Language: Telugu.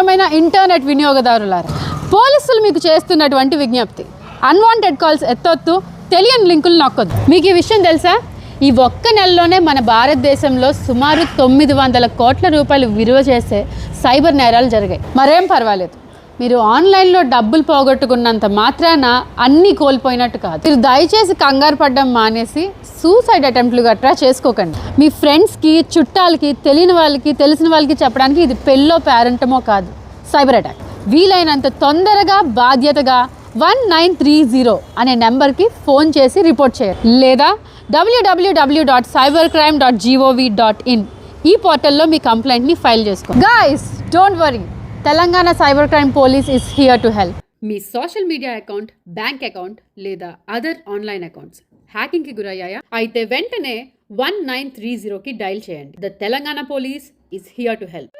ప్రియమైన ఇంటర్నెట్ వినియోగదారులారా, పోలీసులు మీకు చేస్తున్నటువంటి విజ్ఞప్తి, అన్వాంటెడ్ కాల్స్ ఎత్తొద్దు, తెలియని లింకులు నొక్కొద్దు. మీకు ఈ విషయం తెలుసా? ఈ ఒక్క నెలలోనే మన భారతదేశంలో సుమారు 900 కోట్ల రూపాయలు విలువ చేసే సైబర్ నేరాలు జరిగాయి. మరేం పర్వాలేదు, మీరు ఆన్లైన్లో డబ్బులు పోగొట్టుకున్నంత మాత్రాన అన్నీ కోల్పోయినట్టు కాదు. మీరు దయచేసి కంగారు పడ్డం మానేసి సూసైడ్ అటెంప్ట్లు గట్రా చేసుకోకండి. మీ ఫ్రెండ్స్కి, చుట్టాలకి, తెలియని వాళ్ళకి, తెలిసిన వాళ్ళకి చెప్పడానికి ఇది పెళ్ళో పేరెంటమో కాదు, సైబర్ అటాక్. వీలైనంత తొందరగా బాధ్యతగా 1930 అనే నెంబర్కి ఫోన్ చేసి రిపోర్ట్ చేయాలి, లేదా www.cybercrime.gov.in ఈ పోర్టల్లో మీ కంప్లైంట్ని ఫైల్ చేసుకోండి. Guys, don't worry, Telangana cyber crime police is here to help. Me social media account, bank account లేదా అదర్ ఆన్లైన్ అకౌంట్స్ హ్యాకింగ్కి గురయ్యాయా? అయితే వెంటనే 1930కి డయల్ చేయండి. The Telangana police is here to help.